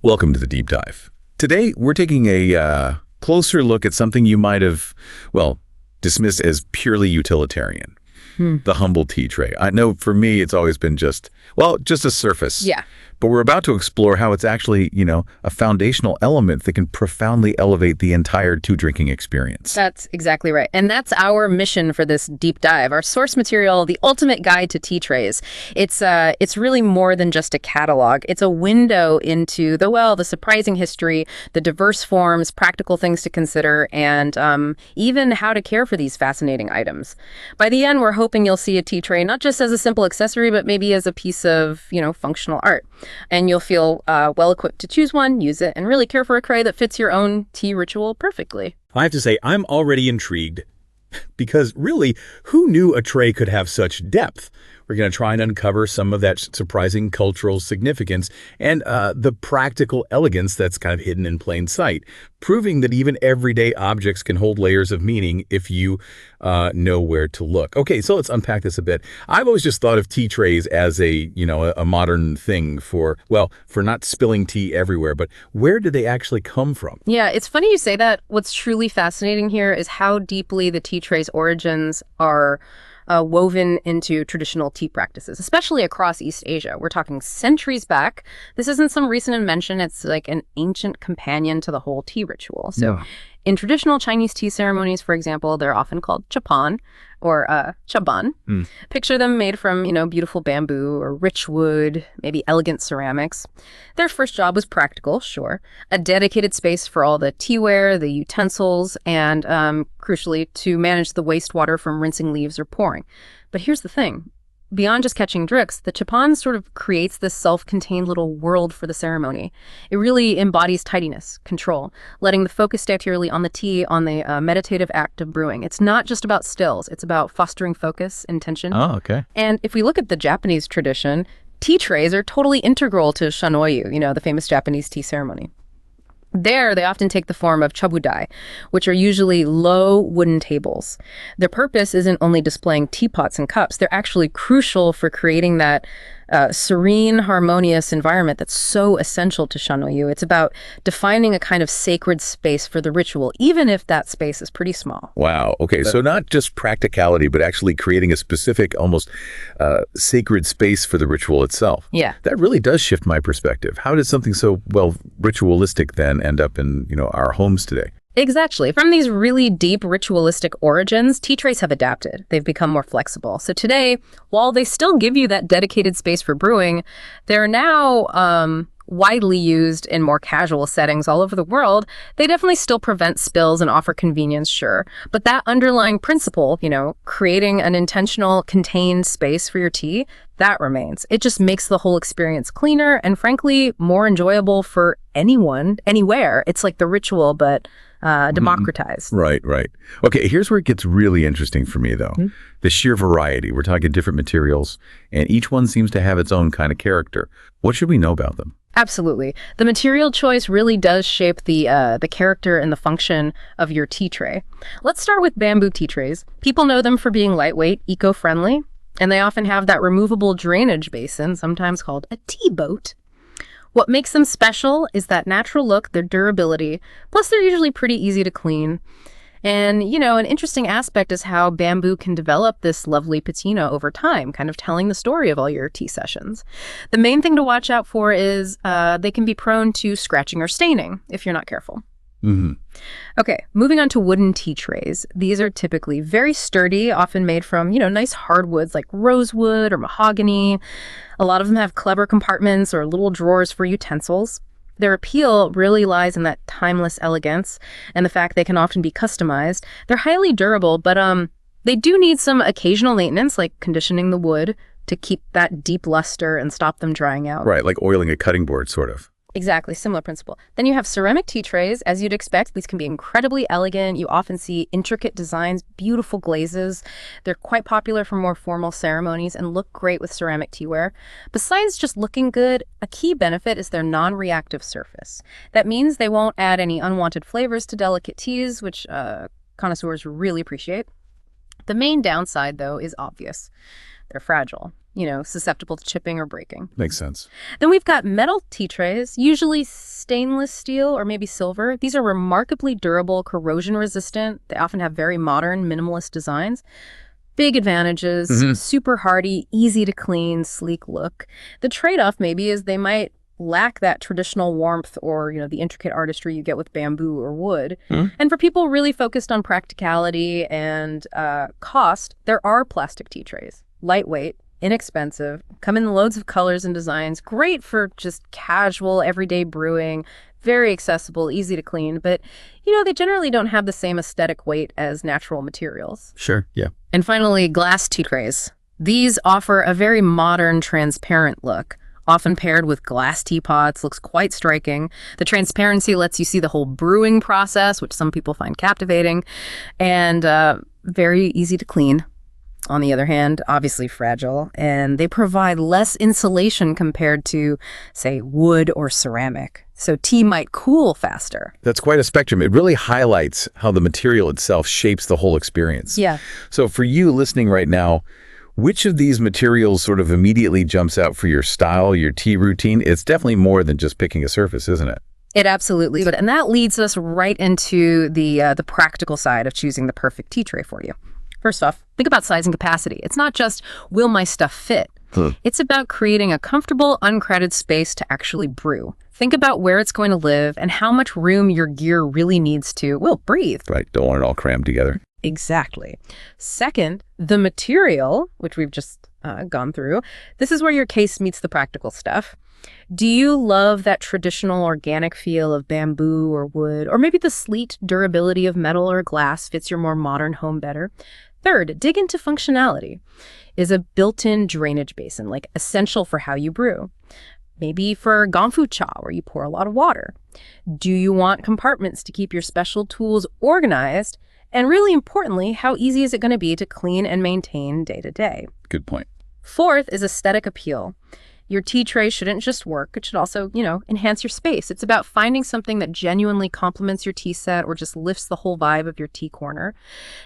Welcome to the Deep Dive. Today, we're taking a closer look at something you might have, well, dismissed as purely utilitarian. The humble tea tray. I know for me, it's always been just a surface. Yeah. But we're about to explore how it's actually, a foundational element that can profoundly elevate the entire tea-drinking experience. That's exactly right. And that's our mission for this deep dive. Our source material, the ultimate guide to tea trays. It's really more than just a catalog. It's a window into the surprising history, the diverse forms, practical things to consider, and even how to care for these fascinating items. By the end, we're hoping you'll see a tea tray not just as a simple accessory, but maybe as a piece of, functional art. And you'll feel well-equipped to choose one, use it, and really care for a tray that fits your own tea ritual perfectly. I have to say, I'm already intrigued because really, who knew a tray could have such depth? We're going to try and uncover some of that surprising cultural significance and the practical elegance that's kind of hidden in plain sight, proving that even everyday objects can hold layers of meaning if you know where to look. Okay, so let's unpack this a bit. I've always just thought of tea trays as a modern thing for not spilling tea everywhere, but where did they actually come from? Yeah, it's funny you say that. What's truly fascinating here is how deeply the tea tray's origins are woven into traditional tea practices, especially across East Asia. We're talking centuries back. This isn't some recent invention. It's like an ancient companion to the whole tea ritual. So in traditional Chinese tea ceremonies, for example, they're often called chapan or chaban. Picture them made from, beautiful bamboo or rich wood, maybe elegant ceramics. Their first job was practical, sure. A dedicated space for all the teaware, the utensils, and crucially, to manage the wastewater from rinsing leaves or pouring. But here's the thing. Beyond just catching dricks, the chapan sort of creates this self-contained little world for the ceremony. It really embodies tidiness, control, letting the focus stay purely on the tea, on the meditative act of brewing. It's not just about stills. It's about fostering focus, intention. Oh, okay. And if we look at the Japanese tradition, tea trays are totally integral to shanoyu, the famous Japanese tea ceremony. There, they often take the form of chabudai, which are usually low wooden tables. Their purpose isn't only displaying teapots and cups. They're actually crucial for creating that serene, harmonious environment that's so essential to shanoyu. It's about defining a kind of sacred space for the ritual, even if that space is pretty small. Wow. Okay, so not just practicality, but actually creating a specific, almost sacred space for the ritual itself. Yeah. That really does shift my perspective. How did something so, ritualistic then end up in, our homes today? Exactly. From these really deep ritualistic origins, tea trays have adapted. They've become more flexible. So today, while they still give you that dedicated space for brewing, they're now widely used in more casual settings all over the world. They definitely still prevent spills and offer convenience, sure. But that underlying principle, creating an intentional, contained space for your tea, that remains. It just makes the whole experience cleaner and, frankly, more enjoyable for anyone, anywhere. It's like the ritual, but democratized. Right. Okay, here's where it gets really interesting for me, though. The sheer variety. We're talking different materials, and each one seems to have its own kind of character. What should we know about them? Absolutely. The material choice really does shape the character and the function of your tea tray. Let's start with bamboo tea trays. People know them for being lightweight, eco-friendly, and they often have that removable drainage basin, sometimes called a tea boat. What makes them special is that natural look, their durability, plus they're usually pretty easy to clean. And, an interesting aspect is how bamboo can develop this lovely patina over time, kind of telling the story of all your tea sessions. The main thing to watch out for is they can be prone to scratching or staining if you're not careful. Okay, moving on to wooden tea trays. These are typically very sturdy, often made from, nice hardwoods like rosewood or mahogany. A lot of them have clever compartments or little drawers for utensils. Their appeal really lies in that timeless elegance and the fact they can often be customized. They're highly durable, but they do need some occasional maintenance, like conditioning the wood to keep that deep luster and stop them drying out. Right, like oiling a cutting board, sort of. Exactly, similar principle. Then you have ceramic tea trays. As you'd expect, these can be incredibly elegant. You often see intricate designs, beautiful glazes. They're quite popular for more formal ceremonies and look great with ceramic teaware. Besides just looking good, a key benefit is their non-reactive surface. That means they won't add any unwanted flavors to delicate teas, which connoisseurs really appreciate. The main downside, though, is obvious. They're fragile, susceptible to chipping or breaking. Makes sense. Then we've got metal tea trays, usually stainless steel or maybe silver. These are remarkably durable, corrosion resistant. They often have very modern, minimalist designs. Big advantages, super hardy, easy to clean, sleek look. The trade-off maybe is they might lack that traditional warmth or, the intricate artistry you get with bamboo or wood. And for people really focused on practicality and cost, there are plastic tea trays. Lightweight, inexpensive, come in loads of colors and designs, great for just casual, everyday brewing, very accessible, easy to clean, but, they generally don't have the same aesthetic weight as natural materials. Sure, yeah. And finally, glass tea trays. These offer a very modern, transparent look, often paired with glass teapots, looks quite striking. The transparency lets you see the whole brewing process, which some people find captivating, and very easy to clean. On the other hand, obviously fragile, and they provide less insulation compared to, say, wood or ceramic. So tea might cool faster. That's quite a spectrum. It really highlights how the material itself shapes the whole experience. Yeah. So for you listening right now, which of these materials sort of immediately jumps out for your style, your tea routine? It's definitely more than just picking a surface, isn't it? It absolutely is. And that leads us right into the practical side of choosing the perfect tea tray for you. First off, think about size and capacity. It's not just, will my stuff fit? It's about creating a comfortable, uncrowded space to actually brew. Think about where it's going to live and how much room your gear really needs to, breathe. Right, don't want it all crammed together. Exactly. Second, the material, which we've just gone through, this is where your case meets the practical stuff. Do you love that traditional organic feel of bamboo or wood, or maybe the sleek durability of metal or glass fits your more modern home better? Third, dig into functionality. Is a built-in drainage basin essential for how you brew? Maybe for ganfu cha, where you pour a lot of water. Do you want compartments to keep your special tools organized? And really importantly, how easy is it going to be to clean and maintain day to day? Good point. Fourth is aesthetic appeal. Your tea tray shouldn't just work. It should also, enhance your space. It's about finding something that genuinely complements your tea set or just lifts the whole vibe of your tea corner.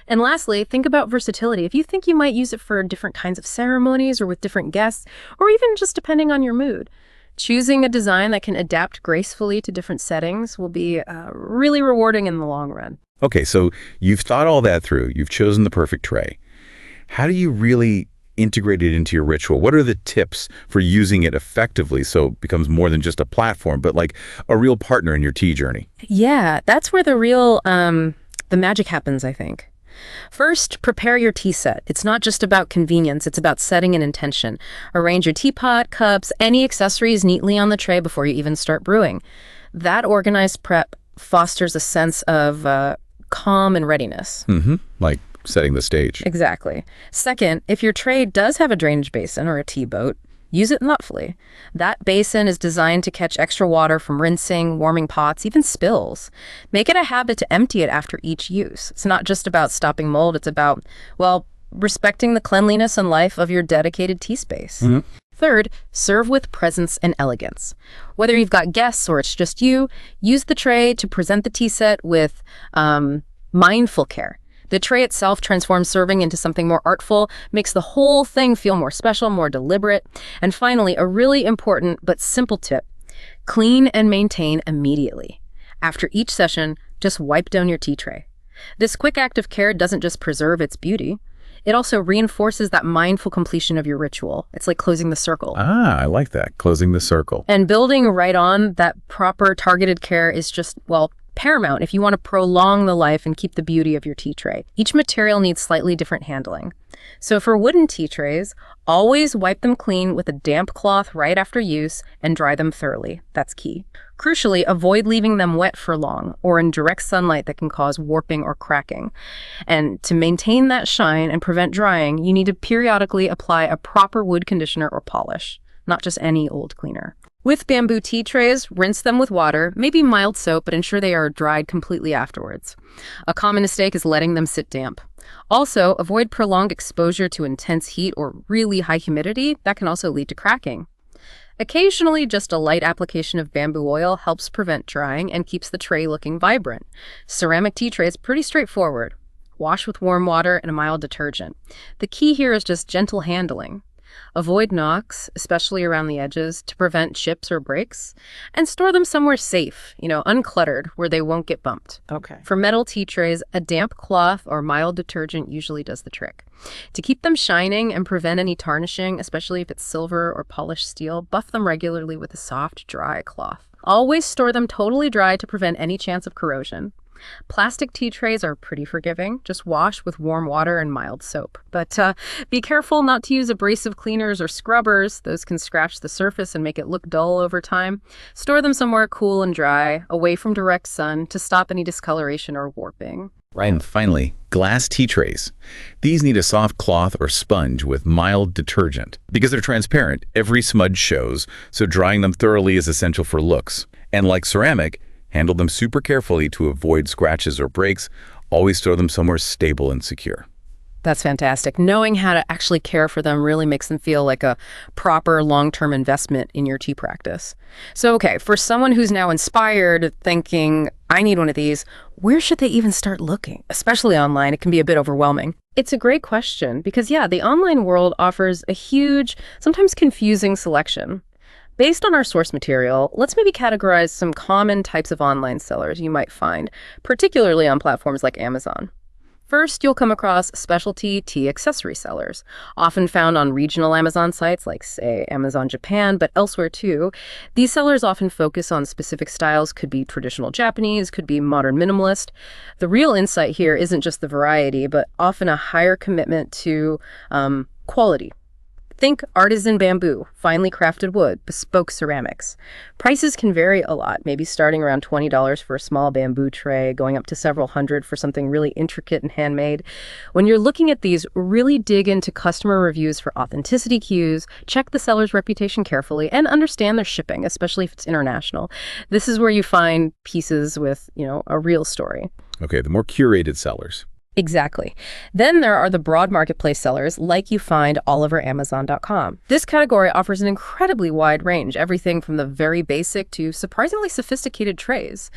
And lastly, think about versatility. If you think you might use it for different kinds of ceremonies or with different guests, or even just depending on your mood, choosing a design that can adapt gracefully to different settings will be really rewarding in the long run. Okay, so you've thought all that through. You've chosen the perfect tray. How do you really integrate it into your ritual? What are the tips for using it effectively so it becomes more than just a platform, but like a real partner in your tea journey? Yeah, that's where the real, the magic happens, I think. First, prepare your tea set. It's not just about convenience, it's about setting an intention. Arrange your teapot, cups, any accessories neatly on the tray before you even start brewing. That organized prep fosters a sense of calm and readiness. Like setting the stage. Exactly. Second, if your tray does have a drainage basin or a tea boat, use it thoughtfully. That basin is designed to catch extra water from rinsing, warming pots, even spills. Make it a habit to empty it after each use. It's not just about stopping mold, it's about, respecting the cleanliness and life of your dedicated tea space. Third, serve with presence and elegance. Whether you've got guests or it's just you, use the tray to present the tea set with mindful care. The tray itself transforms serving into something more artful, makes the whole thing feel more special, more deliberate. And finally, a really important but simple tip, clean and maintain immediately. After each session, just wipe down your tea tray. This quick act of care doesn't just preserve its beauty, it also reinforces that mindful completion of your ritual. It's like closing the circle. Ah, I like that, closing the circle. And building right on that proper targeted care is just, paramount if you want to prolong the life and keep the beauty of your tea tray. Each material needs slightly different handling. So for wooden tea trays, always wipe them clean with a damp cloth right after use and dry them thoroughly. That's key. Crucially, avoid leaving them wet for long or in direct sunlight that can cause warping or cracking. And to maintain that shine and prevent drying, you need to periodically apply a proper wood conditioner or polish, not just any old cleaner. With bamboo tea trays, rinse them with water, maybe mild soap, but ensure they are dried completely afterwards. A common mistake is letting them sit damp. Also, avoid prolonged exposure to intense heat or really high humidity. That can also lead to cracking. Occasionally, just a light application of bamboo oil helps prevent drying and keeps the tray looking vibrant. Ceramic tea tray is pretty straightforward. Wash with warm water and a mild detergent. The key here is just gentle handling. Avoid knocks, especially around the edges, to prevent chips or breaks, and store them somewhere safe, uncluttered, where they won't get bumped. Okay. For metal tea trays, a damp cloth or mild detergent usually does the trick. To keep them shining and prevent any tarnishing, especially if it's silver or polished steel, buff them regularly with a soft, dry cloth. Always store them totally dry to prevent any chance of corrosion. Plastic tea trays are pretty forgiving. Just wash with warm water and mild soap. But be careful not to use abrasive cleaners or scrubbers. Those can scratch the surface and make it look dull over time. Store them somewhere cool and dry, away from direct sun, to stop any discoloration or warping. Right. And finally, glass tea trays. These need a soft cloth or sponge with mild detergent. Because they're transparent, every smudge shows, so drying them thoroughly is essential for looks. And like ceramic, handle them super carefully to avoid scratches or breaks. Always store them somewhere stable and secure. That's fantastic. Knowing how to actually care for them really makes them feel like a proper long-term investment in your tea practice. So, okay, for someone who's now inspired, thinking, I need one of these, where should they even start looking? Especially online, it can be a bit overwhelming. It's a great question because, the online world offers a huge, sometimes confusing selection. Based on our source material, let's maybe categorize some common types of online sellers you might find, particularly on platforms like Amazon. First, you'll come across specialty tea accessory sellers, often found on regional Amazon sites like, say, Amazon Japan, but elsewhere too. These sellers often focus on specific styles, could be traditional Japanese, could be modern minimalist. The real insight here isn't just the variety, but often a higher commitment to quality. Think artisan bamboo, finely crafted wood, bespoke ceramics. Prices can vary a lot, maybe starting around $20 for a small bamboo tray, going up to several hundred for something really intricate and handmade. When you're looking at these, really dig into customer reviews for authenticity cues, check the seller's reputation carefully, and understand their shipping, especially if it's international. This is where you find pieces with, a real story. Okay, the more curated sellers. Exactly. Then there are the broad marketplace sellers like you find all over Amazon.com. This category offers an incredibly wide range, everything from the very basic to surprisingly sophisticated trays.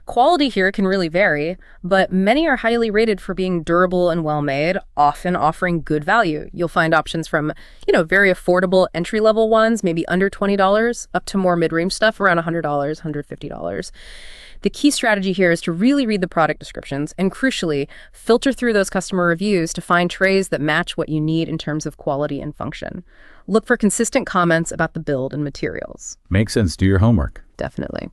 Quality here can really vary, but many are highly rated for being durable and well-made, often offering good value. You'll find options from, very affordable entry-level ones, maybe under $20, up to more mid-range stuff around $100, $150. The key strategy here is to really read the product descriptions and, crucially, filter through those customer reviews to find trays that match what you need in terms of quality and function. Look for consistent comments about the build and materials. Makes sense. Do your homework. Definitely.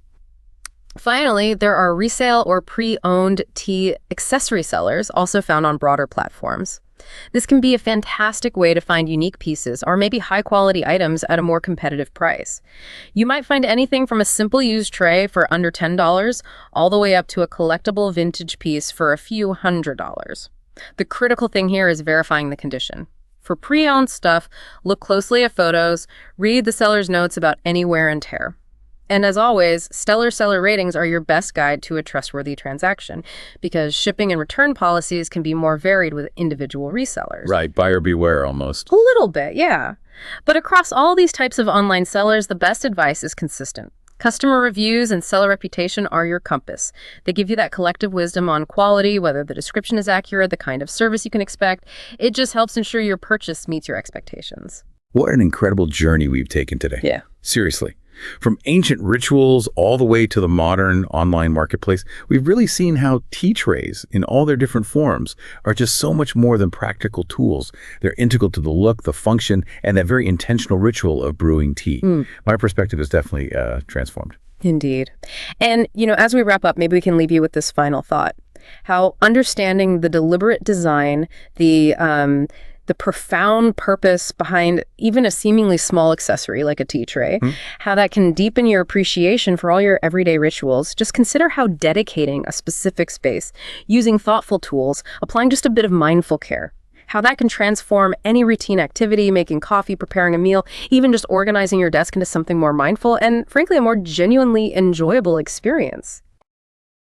Finally, there are resale or pre-owned tea accessory sellers, also found on broader platforms. This can be a fantastic way to find unique pieces or maybe high-quality items at a more competitive price. You might find anything from a simple used tray for under $10 all the way up to a collectible vintage piece for a few $100s. The critical thing here is verifying the condition. For pre-owned stuff, look closely at photos, read the seller's notes about any wear and tear. And as always, stellar seller ratings are your best guide to a trustworthy transaction because shipping and return policies can be more varied with individual resellers. Right, buyer beware almost. A little bit, yeah. But across all these types of online sellers, the best advice is consistent. Customer reviews and seller reputation are your compass. They give you that collective wisdom on quality, whether the description is accurate, the kind of service you can expect. It just helps ensure your purchase meets your expectations. What an incredible journey we've taken today. Yeah. Seriously. From ancient rituals all the way to the modern online marketplace, we've really seen how tea trays in all their different forms are just so much more than practical tools. They're integral to the look, the function, and that very intentional ritual of brewing tea. My perspective is definitely transformed. Indeed. And, as we wrap up, maybe we can leave you with this final thought. How understanding the deliberate design, the profound purpose behind even a seemingly small accessory like a tea tray, how that can deepen your appreciation for all your everyday rituals. Just consider how dedicating a specific space, using thoughtful tools, applying just a bit of mindful care, how that can transform any routine activity, making coffee, preparing a meal, even just organizing your desk into something more mindful and, frankly, a more genuinely enjoyable experience.